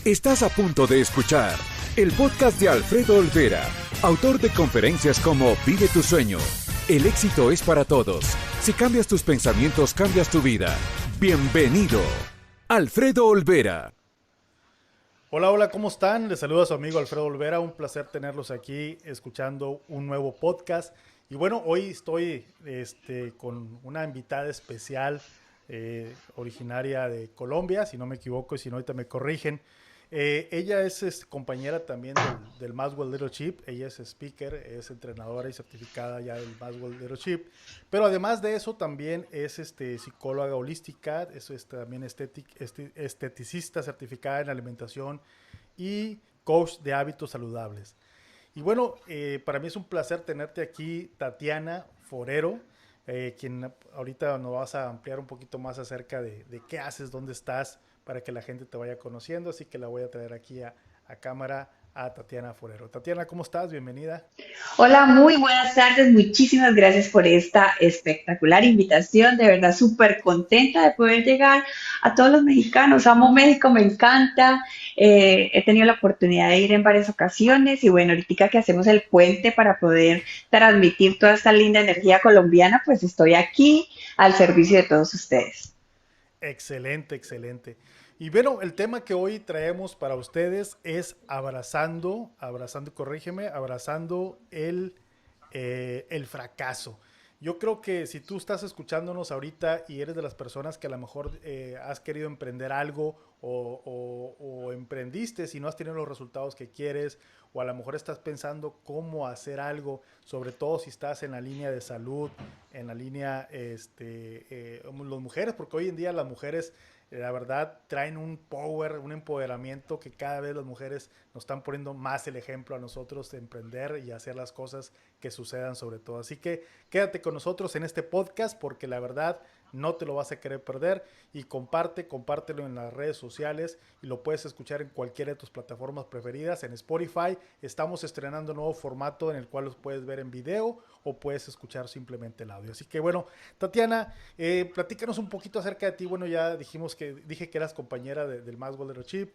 Estás a punto de escuchar el podcast de Alfredo Olvera, autor de conferencias como Vive tu sueño, El éxito es para todos. Si cambias tus pensamientos, cambias tu vida. Bienvenido, Alfredo Olvera. Hola, ¿cómo están? Les saluda a su amigo Alfredo Olvera. Un placer tenerlos aquí escuchando un nuevo podcast. Y bueno, hoy estoy con una invitada especial originaria de Colombia, si no me equivoco, y si no, ahorita me corrigen. Ella es compañera también del Maxwell Leadership. Ella es speaker, es entrenadora y certificada ya del Maxwell Leadership. Pero además de eso también es psicóloga holística, también esteticista certificada en alimentación y coach de hábitos saludables. Y bueno, para mí es un placer tenerte aquí, Tatiana Forero, quien ahorita nos vas a ampliar un poquito más acerca de qué haces, dónde estás, para que la gente te vaya conociendo. Así que la voy a traer aquí a cámara a Tatiana Forero. Tatiana, ¿cómo estás? Bienvenida. Hola, muy buenas tardes. Muchísimas gracias por esta espectacular invitación. De verdad, súper contenta de poder llegar a todos los mexicanos. Amo México, me encanta. He tenido la oportunidad de ir en varias ocasiones y bueno, ahorita que hacemos el puente para poder transmitir toda esta linda energía colombiana, pues estoy aquí al servicio de todos ustedes. Excelente, excelente. Y bueno, el tema que hoy traemos para ustedes es corrígeme, abrazando el fracaso. Yo creo que si tú estás escuchándonos ahorita y eres de las personas que a lo mejor has querido emprender algo o emprendiste si no has tenido los resultados que quieres, o a lo mejor estás pensando cómo hacer algo, sobre todo si estás en la línea de salud, en la línea, las mujeres, porque hoy en día las mujeres, la verdad, traen un power, un empoderamiento que cada vez las mujeres nos están poniendo más el ejemplo a nosotros de emprender y hacer las cosas que sucedan sobre todo. Así que quédate con nosotros en este podcast porque la verdad no te lo vas a querer perder y compártelo en las redes sociales y lo puedes escuchar en cualquiera de tus plataformas preferidas. En Spotify estamos estrenando un nuevo formato en el cual los puedes ver en video o puedes escuchar simplemente el audio. Así que bueno, Tatiana, platícanos un poquito acerca de ti. Bueno, ya dije que eras compañera del Maxwell Leadership,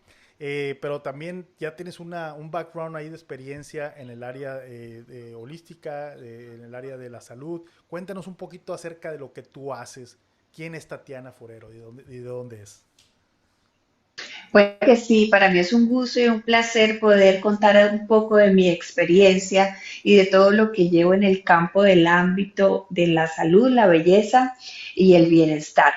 pero también ya tienes un background ahí de experiencia en el área de holística, en el área de la salud. Cuéntanos un poquito acerca de lo que tú haces. ¿Quién es Tatiana Forero y de dónde es? Bueno, que sí, para mí es un gusto y un placer poder contar un poco de mi experiencia y de todo lo que llevo en el campo del ámbito de la salud, la belleza y el bienestar.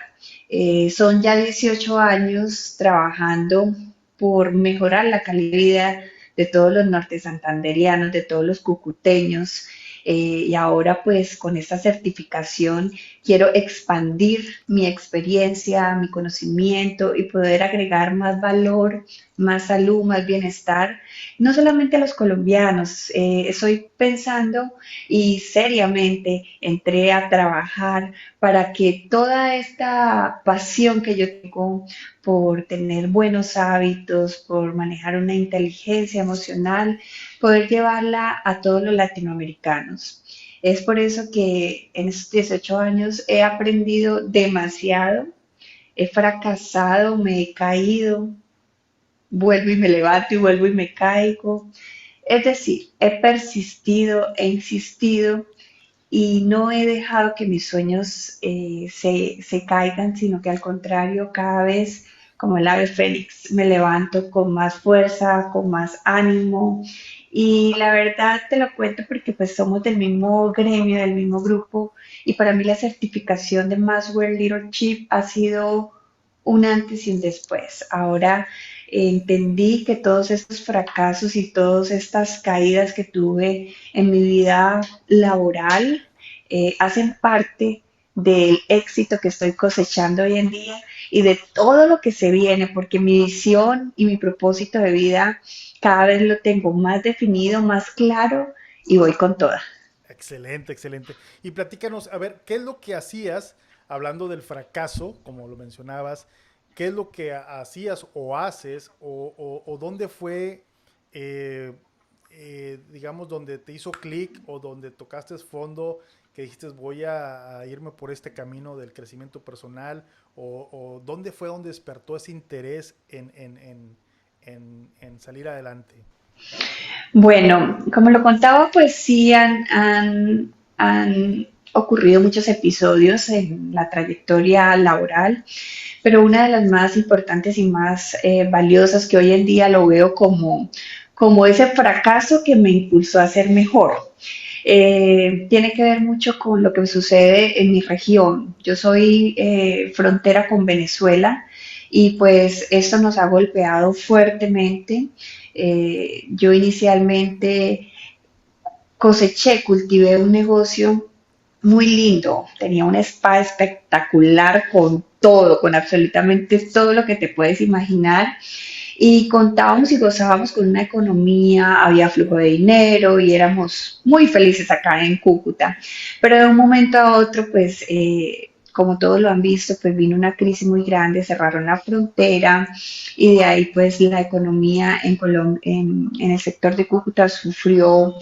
Son ya 18 años trabajando por mejorar la calidad de vida de todos los norte santanderianos, de todos los cucuteños. Y ahora pues con esta certificación quiero expandir mi experiencia, mi conocimiento y poder agregar más valor, más salud, más bienestar, no solamente a los colombianos. Estoy pensando y seriamente entré a trabajar para que toda esta pasión que yo tengo por tener buenos hábitos, por manejar una inteligencia emocional, poder llevarla a todos los latinoamericanos. Es por eso que en estos 18 años he aprendido demasiado, he fracasado, me he caído, vuelvo y me levanto y vuelvo y me caigo. Es decir, he persistido, he insistido y no he dejado que mis sueños se caigan, sino que al contrario, cada vez como el ave fénix me levanto con más fuerza, con más ánimo. Y la verdad te lo cuento porque pues somos del mismo gremio, del mismo grupo y para mí la certificación de Maxwell Leadership ha sido un antes y un después. Ahora entendí que todos estos fracasos y todas estas caídas que tuve en mi vida laboral hacen parte del éxito que estoy cosechando hoy en día y de todo lo que se viene, porque mi visión y mi propósito de vida cada vez lo tengo más definido, más claro y voy con toda. Excelente, excelente. Y platícanos, a ver, ¿qué es lo que hacías, hablando del fracaso, como lo mencionabas, qué es lo que hacías o haces, o dónde fue, eh, digamos, donde te hizo clic o donde tocaste fondo, que dijiste voy a irme por este camino del crecimiento personal, o dónde fue donde despertó ese interés en salir adelante? Bueno, como lo contaba, pues sí han ocurrido muchos episodios en la trayectoria laboral, pero una de las más importantes y más valiosas que hoy en día lo veo como ese fracaso que me impulsó a ser mejor. Tiene que ver mucho con lo que sucede en mi región. Yo soy frontera con Venezuela y pues esto nos ha golpeado fuertemente. Yo inicialmente coseché, cultivé un negocio muy lindo, tenía un spa espectacular con todo, con absolutamente todo lo que te puedes imaginar y contábamos y gozábamos con una economía, había flujo de dinero y éramos muy felices acá en Cúcuta. Pero de un momento a otro, pues, como todos lo han visto, pues vino una crisis muy grande, cerraron la frontera y de ahí pues la economía en el sector de Cúcuta sufrió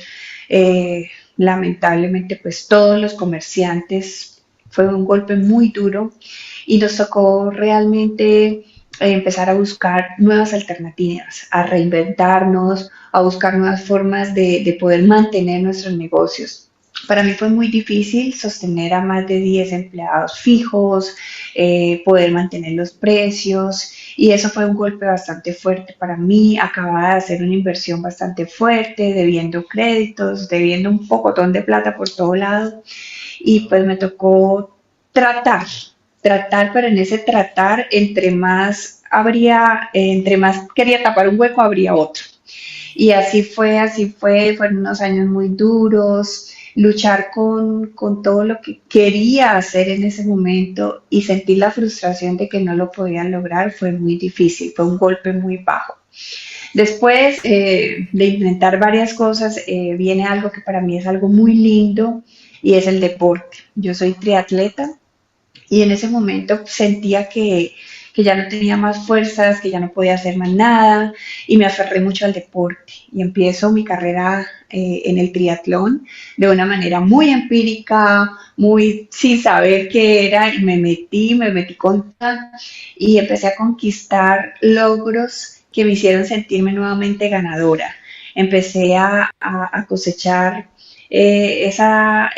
lamentablemente pues todos los comerciantes, fue un golpe muy duro y nos tocó realmente empezar a buscar nuevas alternativas, a reinventarnos, a buscar nuevas formas de poder mantener nuestros negocios. Para mí fue muy difícil sostener a más de 10 empleados fijos, poder mantener los precios y eso fue un golpe bastante fuerte para mí. Acababa de hacer una inversión bastante fuerte, debiendo créditos, debiendo un pocotón de plata por todo lado y pues me tocó tratar, tratar, pero en ese tratar, entre más quería tapar un hueco, habría otro. Y así fue, fueron unos años muy duros, luchar con todo lo que quería hacer en ese momento y sentir la frustración de que no lo podían lograr fue muy difícil, fue un golpe muy bajo. Después de intentar varias cosas, viene algo que para mí es algo muy lindo y es el deporte. Yo soy triatleta y en ese momento sentía que ya no tenía más fuerzas, que ya no podía hacer más nada y me aferré mucho al deporte y empiezo mi carrera en el triatlón de una manera muy empírica, muy sin saber qué era y me metí con todo y empecé a conquistar logros que me hicieron sentirme nuevamente ganadora. Empecé a cosechar esa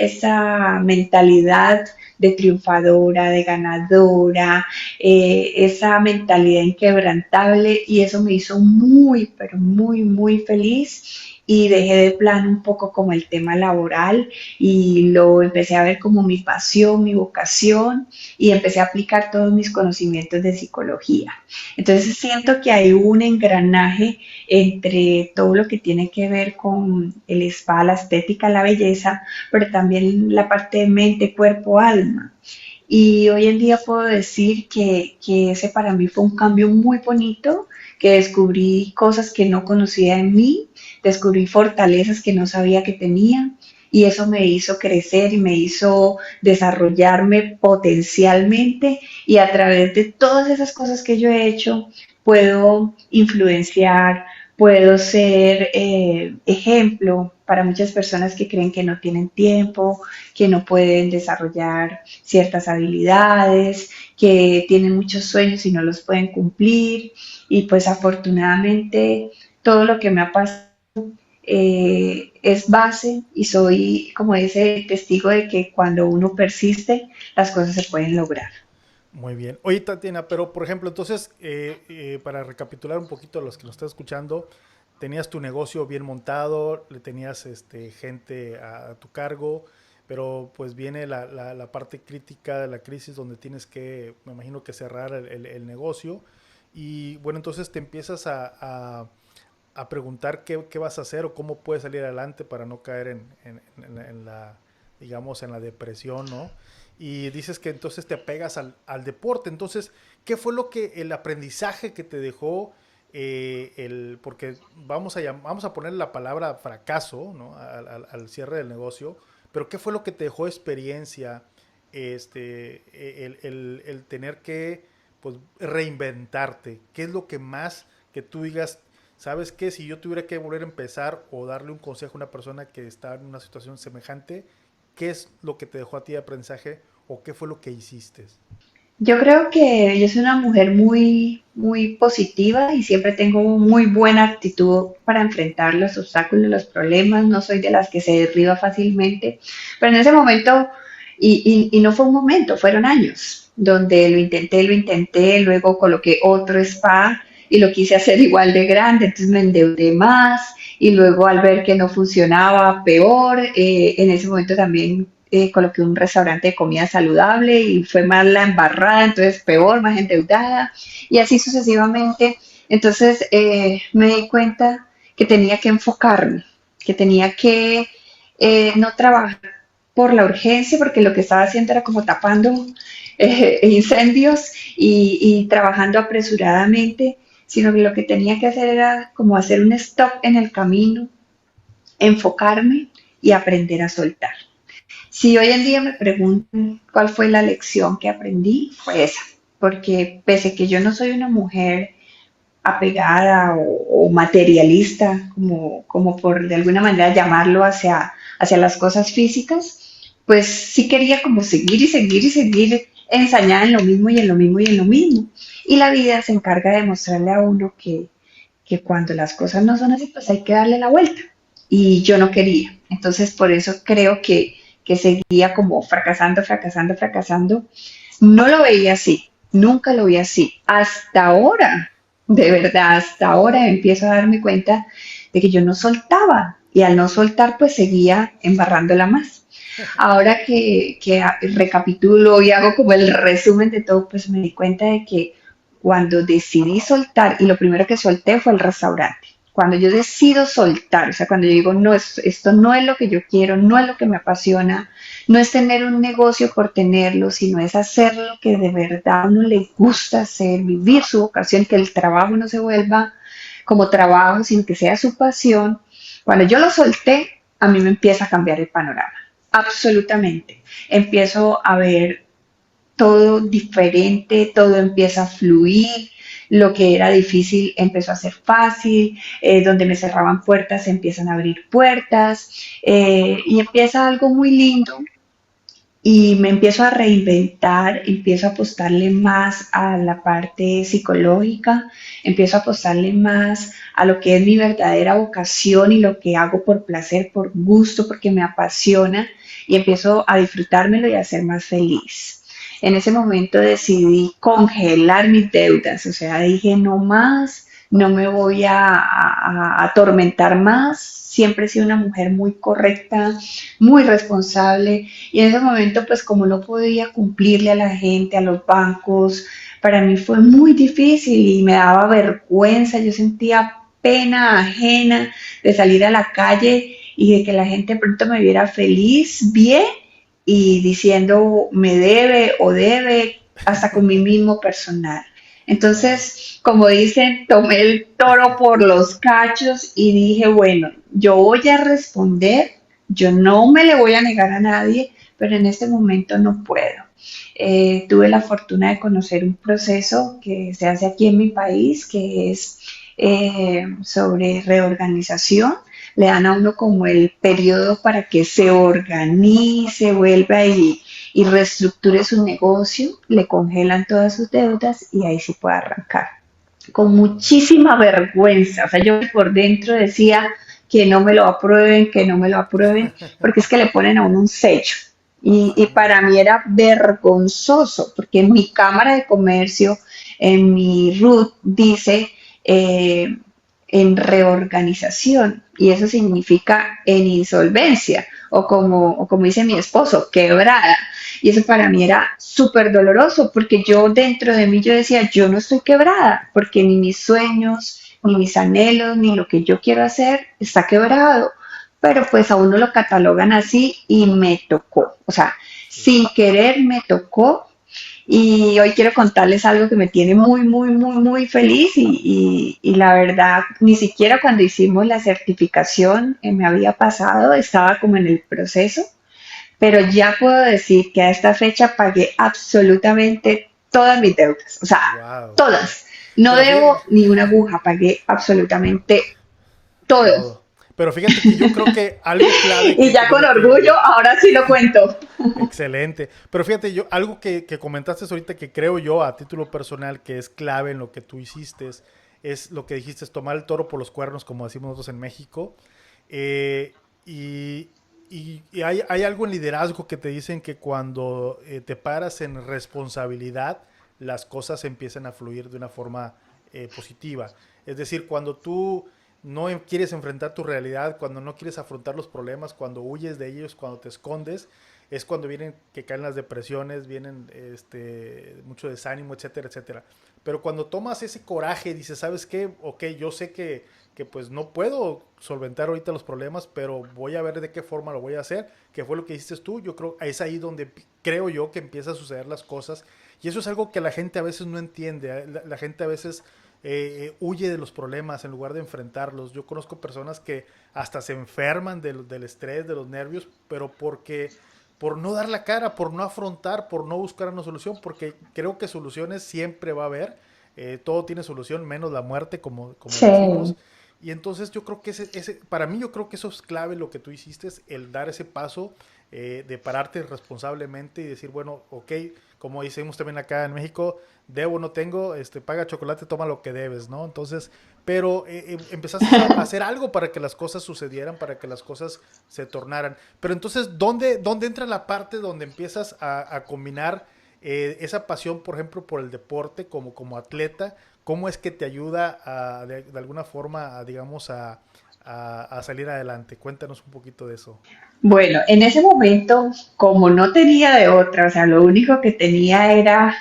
mentalidad de triunfadora, de ganadora, esa mentalidad inquebrantable y eso me hizo muy, pero muy, muy feliz y dejé de plano un poco como el tema laboral y lo empecé a ver como mi pasión, mi vocación y empecé a aplicar todos mis conocimientos de psicología. Entonces siento que hay un engranaje entre todo lo que tiene que ver con el spa, la estética, la belleza, pero también la parte de mente, cuerpo, alma. Y hoy en día puedo decir que ese para mí fue un cambio muy bonito, que descubrí cosas que no conocía en mí, descubrí fortalezas que no sabía que tenía y eso me hizo crecer y me hizo desarrollarme potencialmente y a través de todas esas cosas que yo he hecho puedo influenciar, puedo ser ejemplo para muchas personas que creen que no tienen tiempo, que no pueden desarrollar ciertas habilidades, que tienen muchos sueños y no los pueden cumplir. Y pues afortunadamente todo lo que me ha pasado es base y soy como ese testigo de que cuando uno persiste, las cosas se pueden lograr. Muy bien. Oye, Tatiana, pero por ejemplo, entonces, para recapitular un poquito a los que nos están escuchando, tenías tu negocio bien montado, le tenías gente a tu cargo, pero pues viene la parte crítica de la crisis donde tienes que, me imagino que cerrar el negocio. Y bueno, entonces te empiezas a preguntar qué vas a hacer o cómo puedes salir adelante para no caer en la, digamos, en la depresión, ¿no? Y dices que entonces te apegas al deporte. Entonces, ¿qué fue el aprendizaje que te dejó porque vamos a poner la palabra fracaso, ¿no? Al cierre del negocio, pero ¿qué fue lo que te dejó experiencia, el tener que, pues, reinventarte? ¿Qué es lo que más que tú digas, sabes qué, si yo tuviera que volver a empezar o darle un consejo a una persona que está en una situación semejante, qué es lo que te dejó a ti de aprendizaje o qué fue lo que hiciste? Yo creo que yo soy una mujer muy, muy positiva y siempre tengo muy buena actitud para enfrentar los obstáculos, los problemas. No soy de las que se derriba fácilmente, pero en ese momento, y no fue un momento, fueron años, donde lo intenté, luego coloqué otro spa y lo quise hacer igual de grande, entonces me endeudé más y luego al ver que no funcionaba, peor. En ese momento también coloqué un restaurante de comida saludable y fue más la embarrada, entonces peor, más endeudada y así sucesivamente. Entonces me di cuenta que tenía que enfocarme, que tenía que no trabajar por la urgencia, porque lo que estaba haciendo era como tapando incendios y trabajando apresuradamente, sino que lo que tenía que hacer era como hacer un stop en el camino, enfocarme y aprender a soltar. Si hoy en día me preguntan cuál fue la lección que aprendí, fue esa, porque pese que yo no soy una mujer apegada o materialista, como por de alguna manera llamarlo hacia las cosas físicas, pues sí quería como seguir y seguir y seguir ensañada en lo mismo y en lo mismo y en lo mismo. Y la vida se encarga de mostrarle a uno que cuando las cosas no son así, pues hay que darle la vuelta. Y yo no quería. Entonces, por eso creo que seguía como fracasando, fracasando, fracasando. No lo veía así, nunca lo vi así. Hasta ahora, de verdad, hasta ahora empiezo a darme cuenta de que yo no soltaba. Y al no soltar, pues seguía embarrándola más. Ahora que recapitulo y hago como el resumen de todo, pues me di cuenta de que cuando decidí soltar, y lo primero que solté fue el restaurante. Cuando yo decido soltar, o sea, cuando yo digo, no, esto no es lo que yo quiero, no es lo que me apasiona, no es tener un negocio por tenerlo, sino es hacer lo que de verdad a uno le gusta hacer, vivir su vocación, que el trabajo no se vuelva como trabajo, sino que sea su pasión. Cuando yo lo solté, a mí me empieza a cambiar el panorama, absolutamente. Empiezo a ver todo diferente, todo empieza a fluir, lo que era difícil empezó a ser fácil, donde me cerraban puertas se empiezan a abrir puertas y empieza algo muy lindo y me empiezo a reinventar, empiezo a apostarle más a la parte psicológica, empiezo a apostarle más a lo que es mi verdadera vocación y lo que hago por placer, por gusto, porque me apasiona y empiezo a disfrutármelo y a ser más feliz. En ese momento decidí congelar mis deudas, o sea, dije no más, no me voy a atormentar más. Siempre he sido una mujer muy correcta, muy responsable y en ese momento pues como no podía cumplirle a la gente, a los bancos, para mí fue muy difícil y me daba vergüenza, yo sentía pena ajena de salir a la calle y de que la gente de pronto me viera feliz, bien y diciendo me debe o debe, hasta con mi mismo personal. Entonces, como dicen, tomé el toro por los cachos y dije, bueno, yo voy a responder, yo no me le voy a negar a nadie, pero en este momento no puedo. Tuve la fortuna de conocer un proceso que se hace aquí en mi país, que es sobre reorganización. Le dan a uno como el periodo para que se organice, vuelva y reestructure su negocio, le congelan todas sus deudas y ahí sí puede arrancar. Con muchísima vergüenza, o sea, yo por dentro decía que no me lo aprueben, que no me lo aprueben, porque es que le ponen a uno un sello. Y para mí era vergonzoso, porque en mi Cámara de Comercio, en mi RUT, dice en reorganización, y eso significa en insolvencia, o como dice mi esposo, quebrada. Y eso para mí era súper doloroso, porque yo dentro de mí yo decía, yo no estoy quebrada, porque ni mis sueños, ni mis anhelos, ni lo que yo quiero hacer está quebrado, pero pues a uno lo catalogan así y me tocó, o sea, sin querer me tocó y hoy quiero contarles algo que me tiene muy, muy, muy, muy feliz y la verdad, ni siquiera cuando hicimos la certificación me había pasado, estaba como en el proceso, pero ya puedo decir que a esta fecha pagué absolutamente todas mis deudas, o sea, Wow. todas. No Pero debo fíjate, ni una aguja, pagué absolutamente todo. todo. Pero fíjate que yo creo que algo clave Y ya con orgullo, ahora sí lo cuento. excelente. Pero fíjate, algo que comentaste ahorita que creo yo a título personal que es clave en lo que tú hiciste es lo que dijiste, es tomar el toro por los cuernos, como decimos nosotros en México. Eh, y y hay algo en liderazgo que te dicen que cuando te paras en responsabilidad, las cosas empiezan a fluir de una forma positiva. Es decir, cuando tú no quieres enfrentar tu realidad, cuando no quieres afrontar los problemas, cuando huyes de ellos, cuando te escondes, es cuando vienen que caen las depresiones, vienen mucho desánimo, etcétera, etcétera. Pero cuando tomas ese coraje y dices, ¿sabes qué? Ok, yo sé que pues no puedo solventar ahorita los problemas, pero voy a ver de qué forma lo voy a hacer, que fue lo que hiciste tú. Yo creo es ahí donde creo yo que empieza a suceder las cosas. Y eso es algo que la gente a veces no entiende. La gente a veces huye de los problemas en lugar de enfrentarlos. Yo conozco personas que hasta se enferman del estrés, de los nervios, pero por no dar la cara, por no afrontar, por no buscar una solución, porque creo que soluciones siempre va a haber. Todo tiene solución, menos la muerte, como Sí. decimos. Y entonces yo creo que para mí yo creo que eso es clave lo que tú hiciste, es el dar ese paso de pararte responsablemente y decir, bueno, ok, como decimos también acá en México, debo, no tengo, paga chocolate, toma lo que debes, ¿no? Entonces, pero empezaste a hacer algo para que las cosas sucedieran, para que las cosas se tornaran. Pero entonces, ¿dónde entra la parte donde empiezas a combinar esa pasión, por ejemplo, por el deporte como atleta? ¿Cómo es que te ayuda de alguna forma, digamos, a salir adelante? Cuéntanos un poquito de eso. Bueno, en ese momento, como no tenía de otra, o sea, lo único que tenía era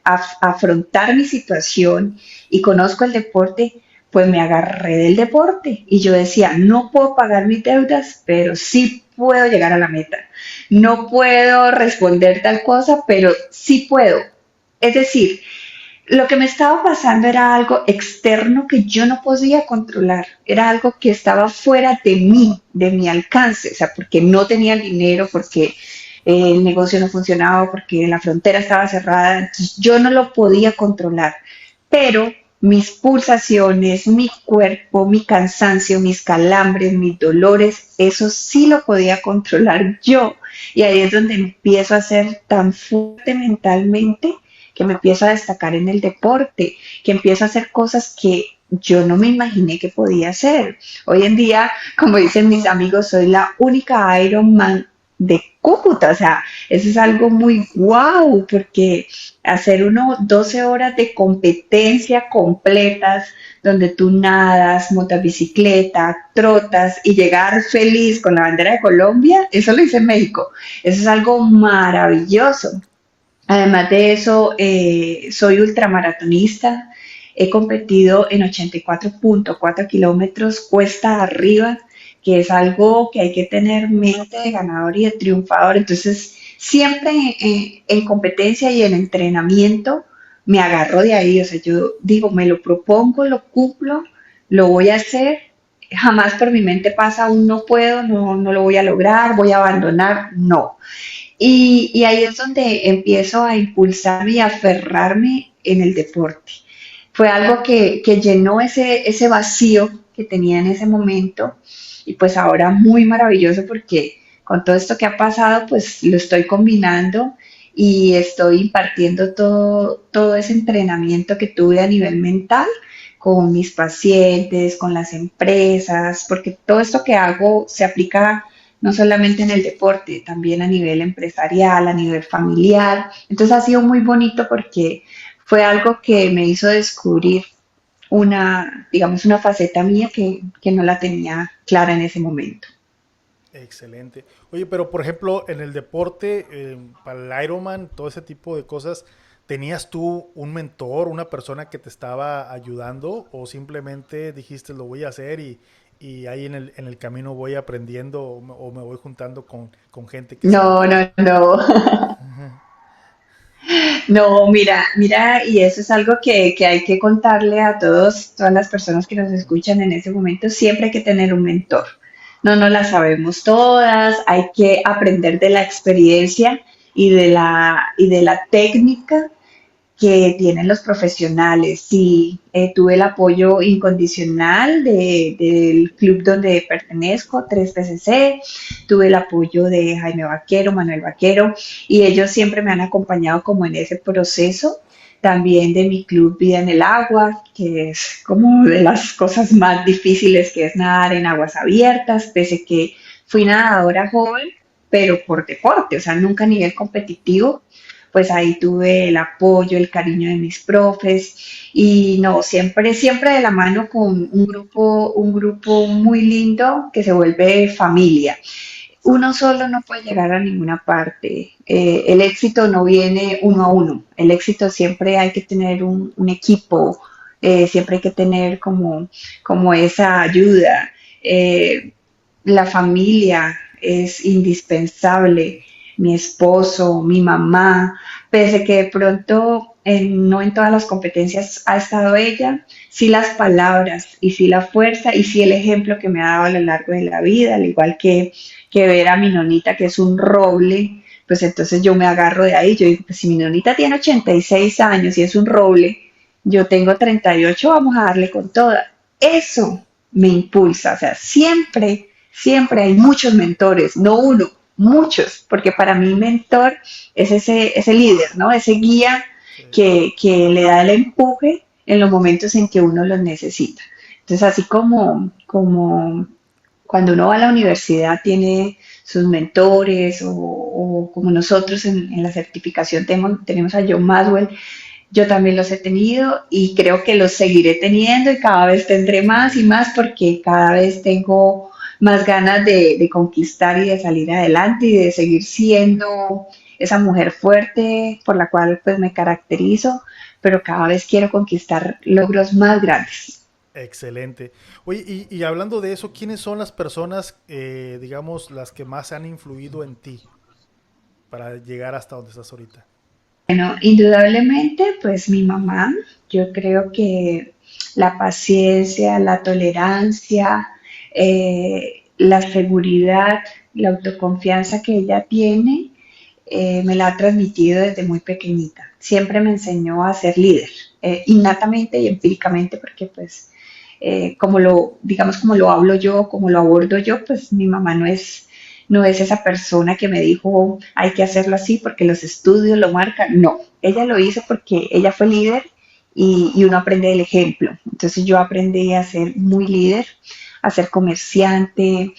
afrontar mi situación y conozco el deporte, pues me agarré del deporte y yo decía, no puedo pagar mis deudas, pero sí puedo llegar a la meta. No puedo responder tal cosa, pero sí puedo. Es decir, lo que me estaba pasando era algo externo que yo no podía controlar, era algo que estaba fuera de mí, de mi alcance, o sea, porque no tenía el dinero, porque el negocio no funcionaba, porque la frontera estaba cerrada, entonces yo no lo podía controlar, pero mis pulsaciones, mi cuerpo, mi cansancio, mis calambres, mis dolores, eso sí lo podía controlar yo. Y ahí es donde empiezo a ser tan fuerte mentalmente que me empiezo a destacar en el deporte, que empiezo a hacer cosas que yo no me imaginé que podía hacer. Hoy en día, como dicen mis amigos, soy la única Ironman de Cúcuta, o sea, eso es algo muy guau, porque hacer 12 horas de competencia completas, donde tú nadas, montas bicicleta, trotas y llegar feliz con la bandera de Colombia, eso lo hice en México, eso es algo maravilloso. Además de eso, soy ultramaratonista. He competido en 84.4 kilómetros cuesta arriba, que es algo que hay que tener mente de ganador y de triunfador. Entonces, siempre en competencia y en entrenamiento me agarro de ahí. O sea, yo digo, me lo propongo, lo cumplo, lo voy a hacer. Jamás por mi mente pasa un no puedo, no lo voy a lograr, voy a abandonar. No. Y ahí es donde empiezo a impulsarme y a aferrarme en el deporte. Fue algo que llenó ese vacío que tenía en ese momento y pues ahora muy maravilloso porque con todo esto que ha pasado pues lo estoy combinando y estoy impartiendo todo ese entrenamiento que tuve a nivel mental con mis pacientes, con las empresas, porque todo esto que hago se aplica no solamente en el deporte, también a nivel empresarial, a nivel familiar. Entonces ha sido muy bonito porque fue algo que me hizo descubrir digamos, una faceta mía que no la tenía clara en ese momento. Excelente. Oye, pero por ejemplo, en el deporte, para el Ironman, todo ese tipo de cosas, ¿tenías tú un mentor, una persona que te estaba ayudando o simplemente dijiste lo voy a hacer y ahí en el camino voy aprendiendo o me voy juntando con gente que sabe? No, no, no. No, mira, y eso es algo que hay que contarle a todas las personas que nos escuchan en ese momento. Siempre hay que tener un mentor. No nos la sabemos todas, hay que aprender de la experiencia y de la técnica, que tienen los profesionales. Sí, tuve el apoyo incondicional del club donde pertenezco, 3PCC, tuve el apoyo de Jaime Vaquero, Manuel Vaquero, y ellos siempre me han acompañado como en ese proceso. También de mi club Vida en el Agua, que es como de las cosas más difíciles que es nadar en aguas abiertas, pese que fui nadadora joven, pero por deporte, o sea, nunca a nivel competitivo, pues ahí tuve el apoyo, el cariño de mis profes y no, siempre, siempre de la mano con un grupo muy lindo que se vuelve familia. Uno solo no puede llegar a ninguna parte. El éxito no viene uno a uno. El éxito siempre hay que tener un equipo, siempre hay que tener como esa ayuda. La familia es indispensable, mi esposo, mi mamá, pese que de pronto no en todas las competencias ha estado ella, sí las palabras y sí la fuerza y sí el ejemplo que me ha dado a lo largo de la vida, al igual que ver a mi nonita que es un roble, pues entonces yo me agarro de ahí, yo digo, pues si mi nonita tiene 86 años y es un roble, yo tengo 38, vamos a darle con toda. Eso me impulsa, o sea, siempre, siempre hay muchos mentores, no uno, muchos, porque para mí mentor es ese líder, ¿no? Ese guía Sí. que le da el empuje en los momentos en que uno los necesita. Entonces, así como cuando uno va a la universidad tiene sus mentores o como nosotros en la certificación tenemos a John Maswell, yo también los he tenido y creo que los seguiré teniendo y cada vez tendré más y más porque cada vez tengo más ganas de conquistar y de salir adelante y de seguir siendo esa mujer fuerte por la cual pues me caracterizo, pero cada vez quiero conquistar logros más grandes. Excelente. Oye, y hablando de eso, ¿quiénes son las personas, digamos, las que más han influido en ti para llegar hasta donde estás ahorita? Bueno, indudablemente, pues mi mamá, yo creo que la paciencia, la tolerancia, la seguridad, la autoconfianza que ella tiene, me la ha transmitido desde muy pequeñita. Siempre me enseñó a ser líder, innatamente y empíricamente, porque pues digamos, como lo hablo yo, como lo abordo yo, pues mi mamá no es esa persona que me dijo hay que hacerlo así porque los estudios lo marcan. No, ella lo hizo porque ella fue líder y uno aprende del ejemplo. Entonces yo aprendí a ser muy líder, a ser comerciante,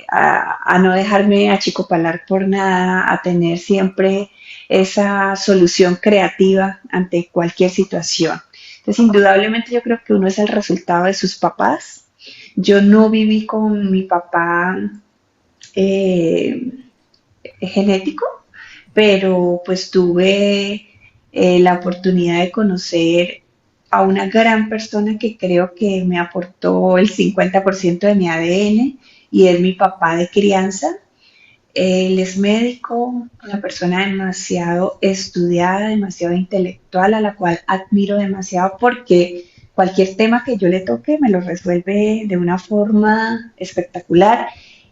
a no dejarme achicopalar por nada, a tener siempre esa solución creativa ante cualquier situación. Entonces, indudablemente yo creo que uno es el resultado de sus papás. Yo no viví con mi papá eh, genético, pero pues tuve la oportunidad de conocer a una gran persona que creo que me aportó el 50% de mi ADN y es mi papá de crianza. Él es médico, una persona demasiado estudiada, demasiado intelectual, a la cual admiro demasiado porque cualquier tema que yo le toque me lo resuelve de una forma espectacular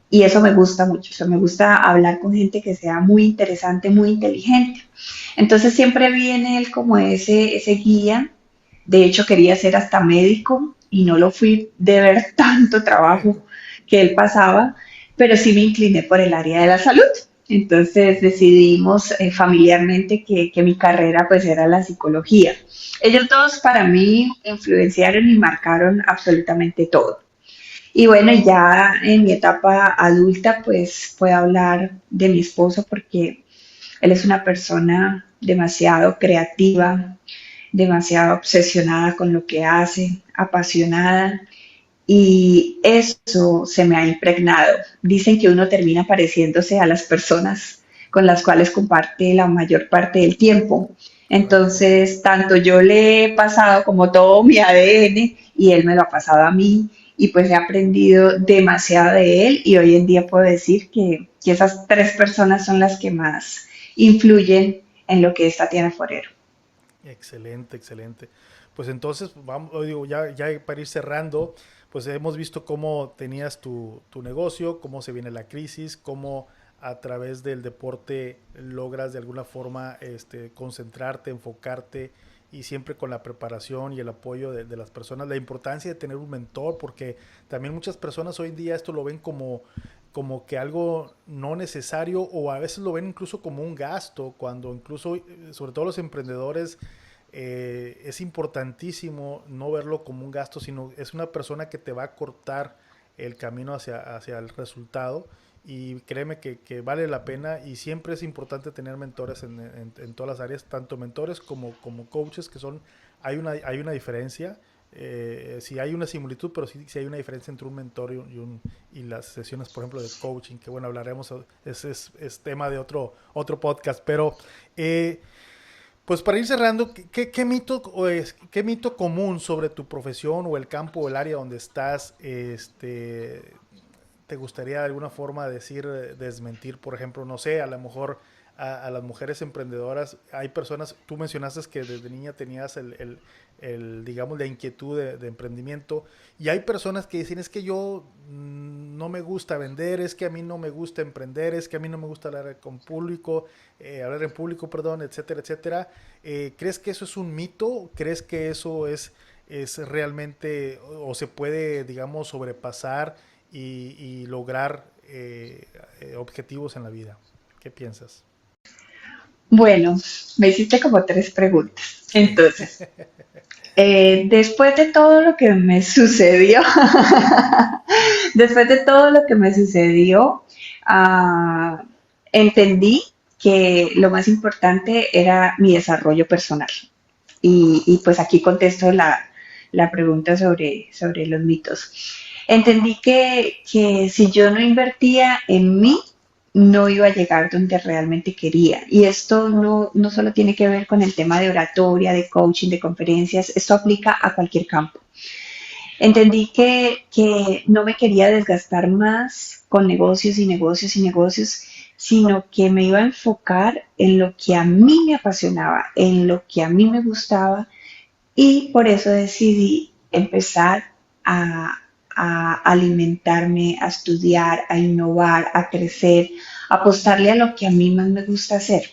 y eso me gusta mucho. O sea, me gusta hablar con gente que sea muy interesante, muy inteligente. Entonces siempre viene él como ese guía. De hecho, quería ser hasta médico y no lo fui de ver tanto trabajo que él pasaba, pero sí me incliné por el área de la salud. Entonces decidimos familiarmente que mi carrera pues era la psicología. Ellos dos para mí influenciaron y marcaron absolutamente todo. Y bueno, ya en mi etapa adulta pues puedo hablar de mi esposo porque él es una persona demasiado creativa, demasiado obsesionada con lo que hace, apasionada y eso se me ha impregnado. Dicen que uno termina pareciéndose a las personas con las cuales comparte la mayor parte del tiempo. Claro. Entonces, tanto yo le he pasado como todo mi ADN y él me lo ha pasado a mí y pues he aprendido demasiado de él y hoy en día puedo decir que esas tres personas son las que más influyen en lo que es Tatiana Forero. Excelente, excelente. Pues entonces, vamos, digo, ya para ir cerrando, pues hemos visto cómo tenías tu negocio, cómo se viene la crisis, cómo a través del deporte logras de alguna forma concentrarte, enfocarte y siempre con la preparación y el apoyo de las personas. La importancia de tener un mentor, porque también muchas personas hoy en día esto lo ven como que algo no necesario, o a veces lo ven incluso como un gasto, cuando incluso, sobre todo los emprendedores, es importantísimo no verlo como un gasto, sino es una persona que te va a cortar el camino hacia el resultado. Y créeme que vale la pena, y siempre es importante tener mentores en todas las áreas, tanto mentores como coaches, que son, hay una diferencia. Sí hay una similitud, pero sí hay una diferencia entre un mentor y las sesiones, por ejemplo, de coaching, que bueno, hablaremos, es tema de otro podcast. Pero pues para ir cerrando, ¿qué mito común sobre tu profesión o el campo o el área donde estás te gustaría de alguna forma decir, desmentir? Por ejemplo, no sé, a lo mejor a las mujeres emprendedoras, hay personas, tú mencionaste que desde niña tenías digamos, la inquietud de emprendimiento, y hay personas que dicen, es que yo no me gusta vender, es que a mí no me gusta emprender, es que a mí no me gusta hablar en público, perdón, etcétera, etcétera. ¿Crees que eso es un mito? ¿Crees que eso es realmente, o se puede, digamos, sobrepasar y lograr objetivos en la vida? ¿Qué piensas? Bueno, me hiciste como tres preguntas. Entonces, después de todo lo que me sucedió, después de todo lo que me sucedió, ah, entendí que lo más importante era mi desarrollo personal. Y pues aquí contesto la pregunta sobre los mitos. Entendí que si yo no invertía en mí, no iba a llegar donde realmente quería. Y esto no solo tiene que ver con el tema de oratoria, de coaching, de conferencias, esto aplica a cualquier campo. Entendí que no me quería desgastar más con negocios y negocios y negocios, sino que me iba a enfocar en lo que a mí me apasionaba, en lo que a mí me gustaba, y por eso decidí empezar a alimentarme, a estudiar, a innovar, a crecer, a apostarle a lo que a mí más me gusta hacer.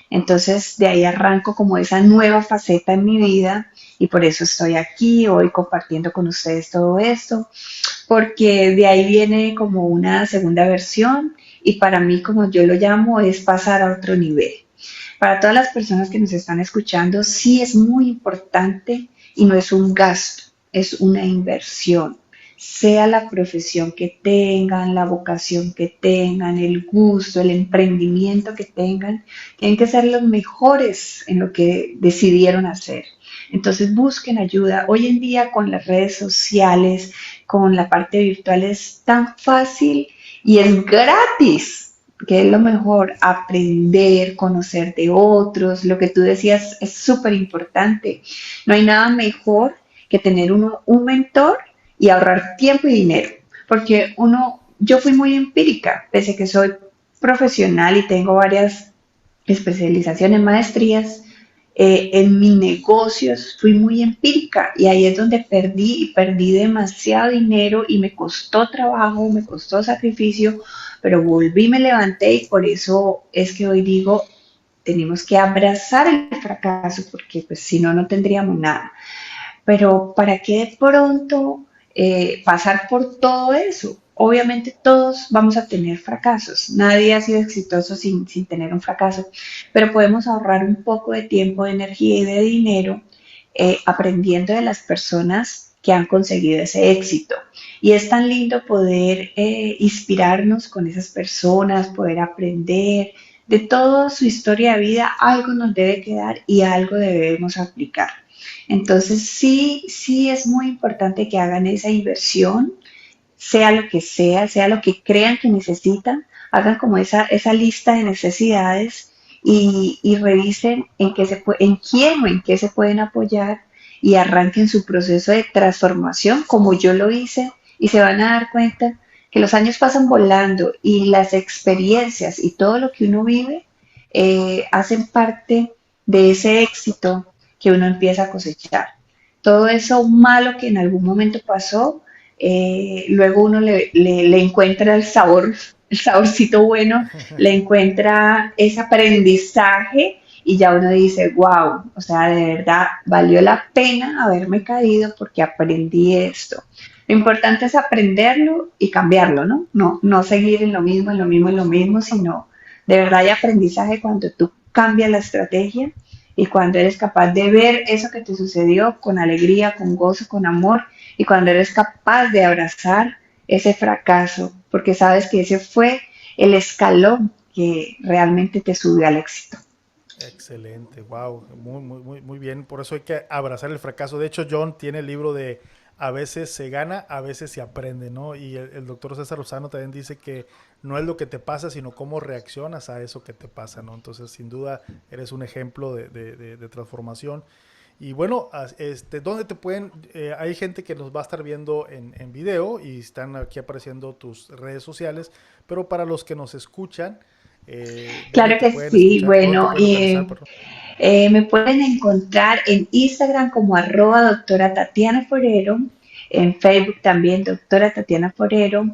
Entonces de ahí arranco como esa nueva faceta en mi vida, y por eso estoy aquí hoy compartiendo con ustedes todo esto, porque de ahí viene como una segunda versión, y para mí, como yo lo llamo, es pasar a otro nivel. Para todas las personas que nos están escuchando, sí es muy importante y no es un gasto, es una inversión. Sea la profesión que tengan, la vocación que tengan, el gusto, el emprendimiento que tengan, tienen que ser los mejores en lo que decidieron hacer. Entonces busquen ayuda. Hoy en día con las redes sociales, con la parte virtual, es tan fácil y es gratis, que es lo mejor, aprender, conocer de otros. Lo que tú decías es súper importante. No hay nada mejor que tener un mentor y ahorrar tiempo y dinero, porque yo fui muy empírica, pese a que soy profesional y tengo varias especializaciones, maestrías. En mis negocios fui muy empírica, y ahí es donde perdí demasiado dinero, y me costó trabajo, me costó sacrificio, pero volví, me levanté, y por eso es que hoy digo, tenemos que abrazar el fracaso, porque pues si no, no tendríamos nada. Pero ¿para qué de pronto pasar por todo eso? Obviamente todos vamos a tener fracasos, nadie ha sido exitoso sin tener un fracaso, pero podemos ahorrar un poco de tiempo, de energía y de dinero aprendiendo de las personas que han conseguido ese éxito. Y es tan lindo poder inspirarnos con esas personas, poder aprender de toda su historia de vida. Algo nos debe quedar y algo debemos aplicar. Entonces sí es muy importante que hagan esa inversión, sea lo que crean que necesitan, hagan como esa lista de necesidades, y revisen en quién o en qué se pueden apoyar, y arranquen su proceso de transformación como yo lo hice, y se van a dar cuenta que los años pasan volando, y las experiencias y todo lo que uno vive hacen parte de ese éxito que uno empieza a cosechar. Todo eso malo que en algún momento pasó luego uno le encuentra el sabor, el saborcito bueno, le encuentra ese aprendizaje y ya uno dice, wow, o sea, de verdad valió la pena haberme caído porque aprendí esto. Lo importante es aprenderlo y cambiarlo, ¿no? No seguir en lo mismo, en lo mismo, en lo mismo, sino de verdad hay aprendizaje cuando tú cambias la estrategia y cuando eres capaz de ver eso que te sucedió con alegría, con gozo, con amor, y cuando eres capaz de abrazar ese fracaso, porque sabes que ese fue el escalón que realmente te subió al éxito. Excelente, wow, muy bien. Por eso hay que abrazar el fracaso. De hecho, John tiene el libro de A veces se gana, a veces se aprende, ¿no? Y el doctor César Lozano también dice que no es lo que te pasa, sino cómo reaccionas a eso que te pasa, ¿no? Entonces, sin duda, eres un ejemplo de transformación. Y bueno, ¿dónde te pueden? Hay gente que nos va a estar viendo en video y están aquí apareciendo tus redes sociales, pero para los que nos escuchan, ¿dónde Claro te que pueden sí, escuchar? ¿Dónde te bueno, pueden localizar? Perdón. me pueden encontrar en Instagram como @doctora Tatiana Forero, en Facebook también doctora Tatiana Forero,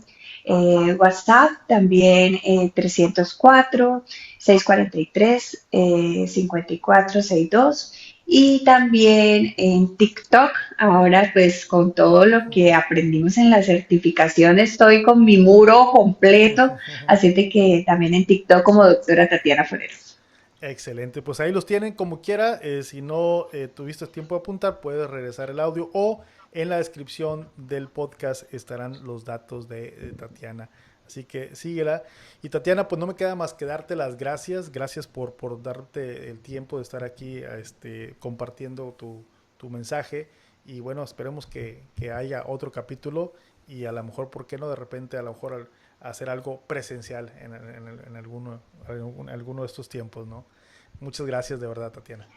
WhatsApp también 304-643 5462 y también en TikTok. Ahora pues con todo lo que aprendimos en la certificación estoy con mi muro completo, así de que también en TikTok como doctora Tatiana Forero. Excelente, pues ahí los tienen como quiera. Si no tuviste tiempo de apuntar, puedes regresar el audio o en la descripción del podcast estarán los datos de Tatiana. Así que síguela. Y Tatiana, pues no me queda más que darte las gracias. Gracias por darte el tiempo de estar aquí compartiendo tu mensaje. Y bueno, esperemos que haya otro capítulo y a lo mejor, ¿por qué no de repente a lo mejor hacer algo presencial en alguno de estos tiempos, ¿no? Muchas gracias de verdad, Tatiana.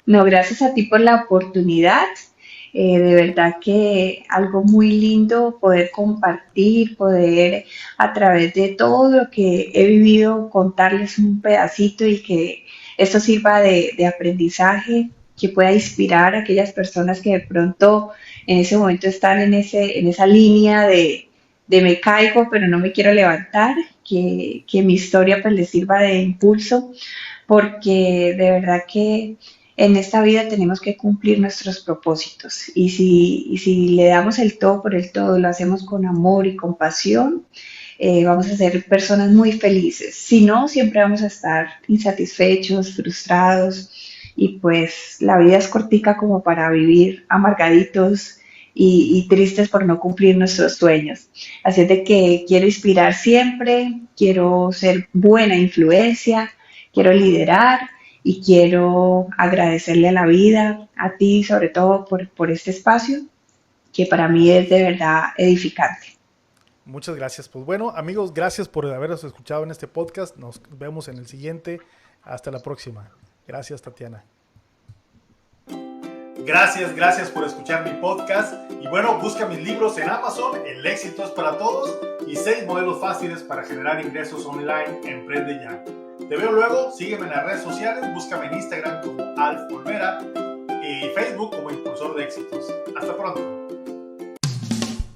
No, gracias a ti por la oportunidad. De verdad que algo muy lindo poder compartir, poder a través de todo lo que he vivido contarles un pedacito y que esto sirva de aprendizaje, que pueda inspirar a aquellas personas que de pronto en ese momento están en esa línea de me caigo pero no me quiero levantar, que mi historia pues les sirva de impulso, porque de verdad que en esta vida tenemos que cumplir nuestros propósitos y si le damos el todo por el todo, lo hacemos con amor y con pasión, vamos a ser personas muy felices. Si no, siempre vamos a estar insatisfechos, frustrados y pues la vida es cortica como para vivir amargaditos y tristes por no cumplir nuestros sueños. Así es de que quiero inspirar siempre, quiero ser buena influencia, quiero liderar y quiero agradecerle a la vida, a ti sobre todo por este espacio que para mí es de verdad edificante. Muchas gracias. Pues bueno, amigos, gracias por habernos escuchado en este podcast. Nos vemos en el siguiente. Hasta la próxima. Gracias, Tatiana. Gracias por escuchar mi podcast. Y bueno, busca mis libros en Amazon, El éxito es para todos, y 6 modelos fáciles para generar ingresos online. Emprende ya. Te veo luego, sígueme en las redes sociales, búscame en Instagram como Alf Olvera y Facebook como Impulsor de Éxitos. Hasta pronto.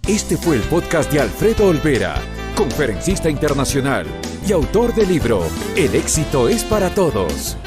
Este fue el podcast de Alfredo Olvera, conferencista internacional y autor del libro El éxito es para todos.